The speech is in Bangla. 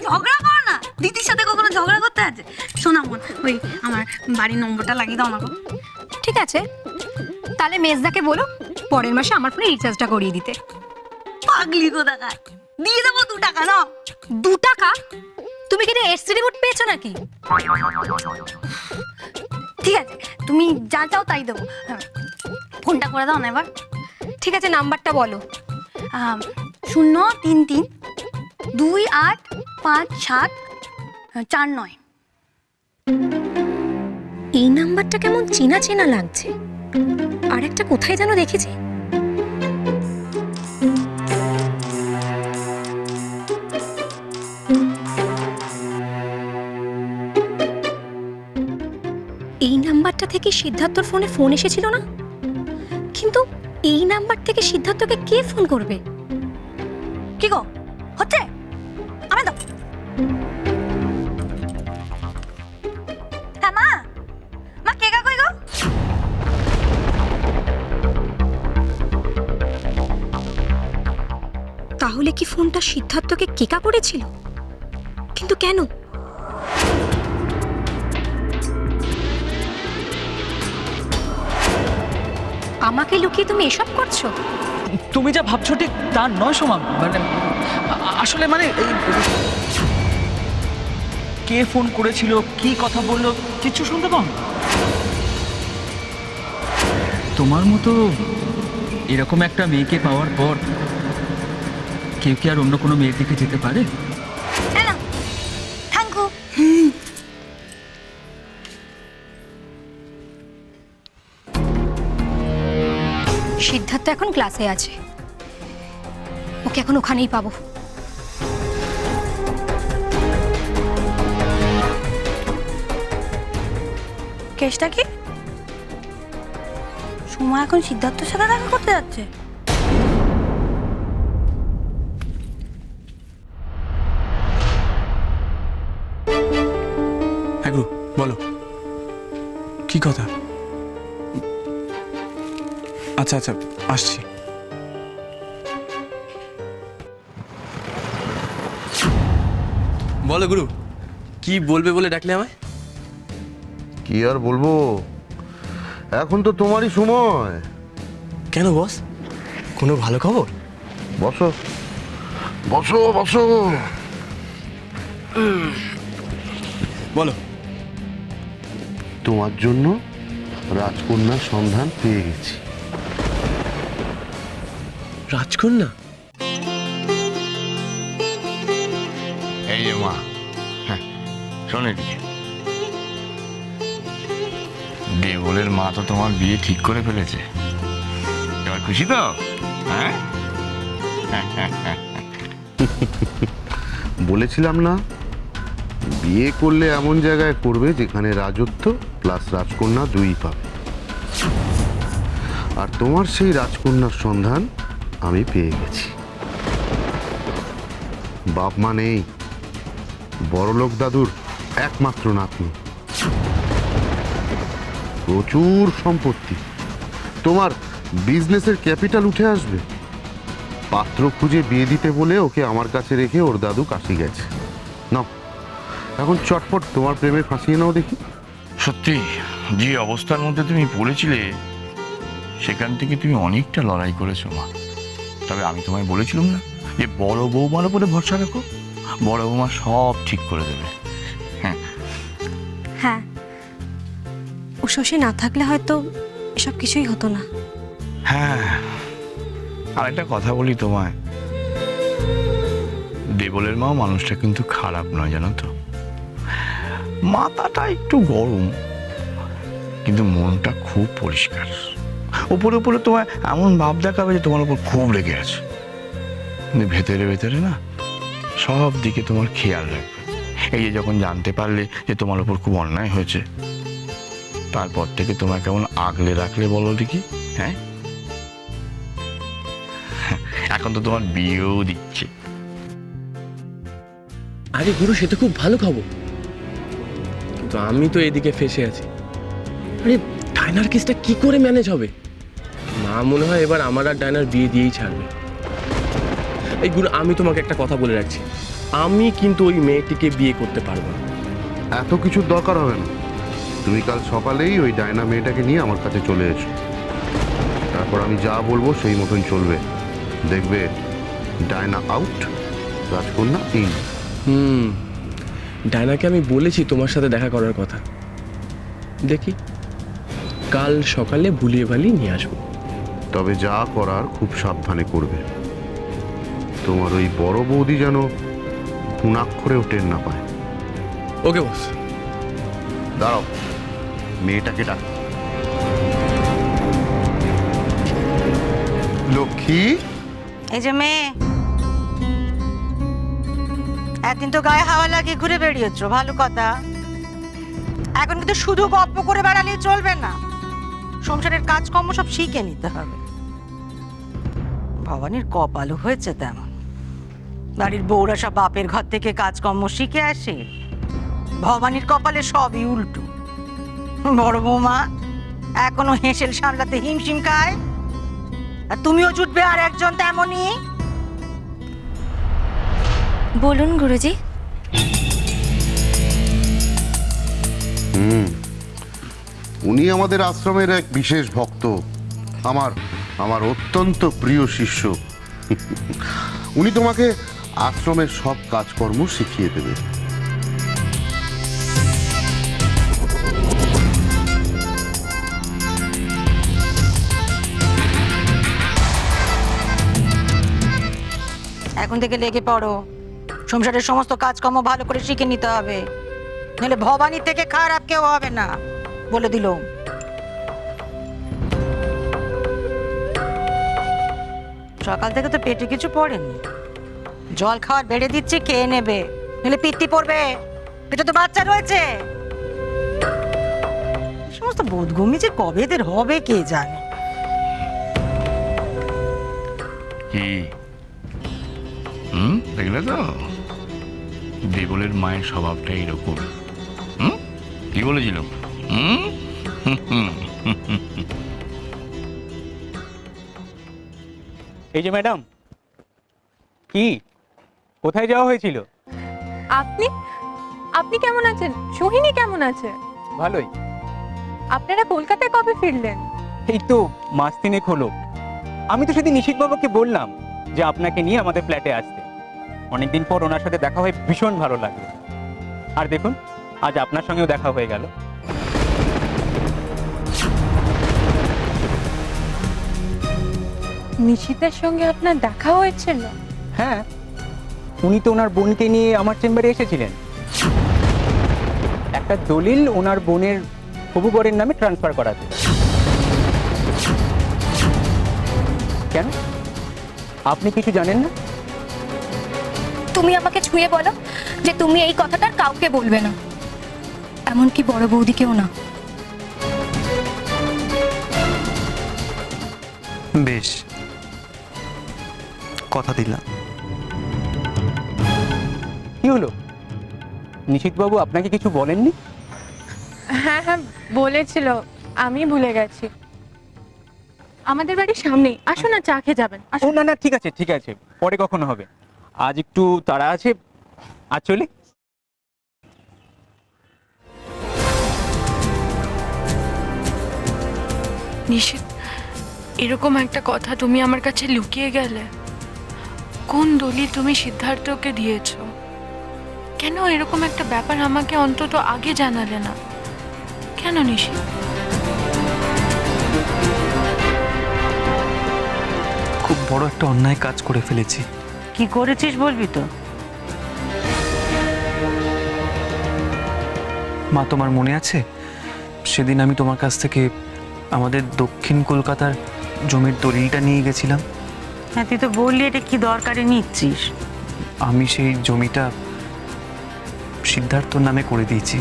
ঝগড়া করো না, দিদির সাথে কখনো ঝগড়া করতে আছে? শোনা মন, ওই আমার বাড়ির নম্বরটা লাগিয়ে দাও না গো। ঠিক আছে, তাহলে মেজদাকে বলো পরের মাসে আমার ফোনে রিচার্জটা করিয়ে দিতে। পাগলি কোথাকার, দিয়ে দেবো 2 টাকা নাও। 2 টাকা? তুমি কি এসটি রিমোট পেয়েছো নাকি? ঠিক আছে, তুমি যা চাও তাই দেবো। ফোনটা করে দাও না এবার। ঠিক আছে, নাম্বারটা বলো। 033285749। এই নাম্বারটা কেমন চেনা চেনা লাগছে, আর একটা কোথায় যেন দেখেছি। এই নাম্বারটা থেকে সিদ্ধার্থর ফোনে ফোন এসেছিল না? কিন্তু এই নাম্বার থেকে সিদ্ধার্থকে কে ফোন করবে? কি গো হচ্ছে? আমি দাও। হ্যাঁ মা, মা কে কই গো? তাহলে কি ফোনটা সিদ্ধার্থকে কেকা করেছিল? কিন্তু কেন? আমাকে লুকিয়ে তুমি এসব করছো? তুমি যা ভাবছো ঠিক তা নয় সোমা, মানে আসলে মানে কে ফোন করেছিল, কি কথা বললো, কিছু শুনতে পাও? তোমার মতো এরকম একটা মেয়েকে পাওয়ার পর কেউ কি আর অন্য কোনো মেয়ের দিকে যেতে পারে? Thank you. সিদ্ধার্থ এখন ক্লাসে আছে, ওকে এখন ওখানেই পাবো। কেসটা কি? সুমা এখন সিদ্ধার্থের সাথে দেখা করতে যাচ্ছে? হ্যাঁ গুরু, বলো কি কথা? আচ্ছা আচ্ছা, আসছি। বলো গুরু, কি বলবে বলে ডাকলে আমায়? কি আর বলবো, এখন তো তোমারই সময়। কেন বস, কোনো ভালো খবর? বসো বসো বসো। বলো। তোমার জন্য রাজকন্যার সন্ধান পেয়ে গেছি। রাজকন্যা? এই যে মা, হ্যাঁ শোনে দিকে, দেবলের মা তো তোমার বিয়ে ঠিক করে ফেলেছে। এবার খুশি তো? হ্যাঁ বলেছিলাম না, বিয়ে করলে এমন জায়গায় করবে যেখানে রাজত্ব প্লাস রাজকন্যা দুই পাবে। আর তোমার সেই রাজকন্যার সন্ধান আমি পেয়ে গেছি। বাপ মা নেই, বড়লোক দাদুর একমাত্র নাতনি, প্রচুর সম্পত্তি, তোমার বিজনেসের ক্যাপিটাল উঠে আসবে। পাত্র খুঁজে বিয়ে দিতে বলে ওকে আমার কাছে রেখে ওর দাদু কাশি গেছে। নাও এখন চটপট তোমার প্রেমে ফাঁসিয়ে নাও দেখি। সত্যি যে অবস্থার মধ্যে তুমি পড়েছিলে সেখান থেকে তুমি অনেকটা লড়াই করেছো মা। তবে আমি তোমায় বলেছিলাম না যে বড় বৌমার উপরে ভরসা রাখো, বড় বৌমা সব ঠিক করে দেবে। হ্যাঁ, ও শশী না থাকলে হয়তো এসব কিছুই হতো না। হ্যাঁ, আর একটা কথা বলি তোমায়, দেবলের মাও মানুষটা কিন্তু খারাপ নয় জানো তো। মাথাটা একটু গরম কিন্তু মনটা খুব পরিষ্কার। উপরে উপরে তোমায় এমন ভাব দেখাবে যে তোমার উপর খুব রেগে আছে, কিন্তু ভেতরে ভেতরে না সব দিকে তোমার খেয়াল রাখবে। এই যে যখন জানতে পারলে যে তোমার উপর খুব অন্যায় হয়েছে, তারপর থেকে তোমায় কেমন আগলে রাখলে বলো দেখি। হ্যাঁ, এখন তো তোমার বিয়েও দিচ্ছে। আরে গুরু, সে তো খুব ভালো খবর, কিন্তু আমি তো এদিকে ফেসে আছি। আরে ডায়নার কেসটা কি করে ম্যানেজ হবে? মা মনে হয় এবার আমার আর ডায়নার বিয়ে দিয়েই ছাড়বে। এই গুরু, আমি তোমাকে একটা কথা বলে রাখছি, আমি কিন্তু ওই মেয়েটিকে বিয়ে করতে পারবো না। এত কিছুর দরকার হবে না, তুমি কাল সকালেই ওই ডায়না মেয়েটাকে নিয়ে আমার কাছে চলে এসো। তারপর আমি যা বলবো সেই মতন চলবে। দেখবে ডায়না আউট, রাজকন্যা ইন। ডায়নাকে আমি বলেছি তোমার সাথে দেখা করার কথা। দেখি কাল সকালে ভুলিয়ে ভালিয়ে নিয়ে আসবো। তবে যা করার খুব সাবধানে করবে। তোমার ওই বড় বৌদি যেন ঘুণাক্ষরেও টের না পায়। ওকে বস। দাঁড়াও, মেয়েটাকে ডাক। লক্ষ্মী, এই যে মেয়ে, একদিন তো গায়ে হাওয়া লাগিয়ে ঘুরে বেরিয়েছো, ভালো কথা। এখন কিন্তু শুধু গল্প করে বেড়ালেই চলবে না, সংসারের কাজকর্ম সব শিখে নিতে হবে। ভবানীর কপালও হয়েছে তেমন, বাড়ির বউরা সব বাপের ঘর থেকে কাজকর্ম শিখে আসে। ভবানীর কপালে সবই উল্টো। বড় বৌমা এখনো হেসেল সামলাতে হিমশিম খায়, আর তুমিও জুটবে আর একজন তেমনই। বলুন গুরুজি। উনি আমাদের আশ্রমের এক বিশেষ ভক্ত, আমার আমার অত্যন্ত প্রিয় শিষ্য। উনি তোমাকে আশ্রমের সব কাজকর্ম শিখিয়ে দেবে। এখন থেকে লেগে পড়ো, সংসারের সমস্ত কাজকর্ম ভালো করে শিখে নিতে হবে, নাহলে ভবানীর থেকে খারাপ কেউ হবে না, বলে দিল। সকাল থেকে তো পেটে কিছু পড়েনি, জল খাওয়ার বেড়ে দিচ্ছি, খেয়ে নেবে, নাহলে পিত্তি পড়বে, পেটে তো বাচ্চা রয়েছে। এই সমস্ত বোধগম্য যে কবে এদের হবে কে জানে। কি দেখলে তো দেবলের মায়ের স্বভাবটা এরকম। কি বলেছিলাম? এই যে ম্যাডাম, কি কোথায় যাওয়া হয়েছিল? আপনি আপনি কেমন আছেন? সোহিনী কেমন আছে? ভালোই। আপনারা কলকাতায় কবে ফিরলেন? এই তো মাস তিনেক হলো। আমি তো সেদিন নিশিত বাবুকে বললাম যে আপনাকে নিয়ে আমাদের ফ্ল্যাটে আসতে। অনেকদিন পর ওনার সাথে দেখা হয়ে ভীষণ ভালো লাগলো। আর দেখুন আজ আপনার সঙ্গেও দেখা হয়ে গেল। নিশিতের সঙ্গে আপনার দেখা হয়েছিল? হ্যাঁ, উনি তো ওনার বোনকে নিয়ে আমার চেম্বারে এসেছিলেন। একটা দলিল ওনার বোনের হবু বরের নামে ট্রান্সফার করাতে। কেন, আপনি কিছু জানেন না? তুমি আমাকে ছুঁয়ে বলো যে তুমি এই কথাটা কাউকে বলবে না, এমনকি বড় বৌদিকেও না। বেশ, কথা দিলাম। কি হলো, নিশিতবাবু আপনাকে কিছু বলেননি? হ্যাঁ হ্যাঁ বলেছিল, আমি ভুলে গেছি। আমাদের বাড়ির সামনেই, আসুন না চা খেয়ে যাবেন। ও না না, ঠিক আছে ঠিক আছে, পরে কখনো হবে। আজ একটু তাড়া আছে, আজ চলি। নিশিত, এরকম একটা কথা তুমি আমার কাছে লুকিয়ে গেলে। কোন দলিল তুমি সিদ্ধার্থকে দিয়েছো? কেন এরকম একটা ব্যাপার আমাকে অন্তত আগে জানালে না? কেন নিশিত? খুব বড় একটা অন্যায় কাজ করে ফেলেছি। কি করেছিস বলবি তো? মা, তোমার মনে আছে সেদিন আমি তোমার কাছ থেকে আমাদের দক্ষিণ কলকাতার জমির দলিলটা নিয়ে গেছিলাম? হ্যাঁ, তুই তো বললি এটা কি দরকারে নিচ্ছিস। আমি সেই জমিটা সিদ্ধার্থর নামে করে দিয়েছি।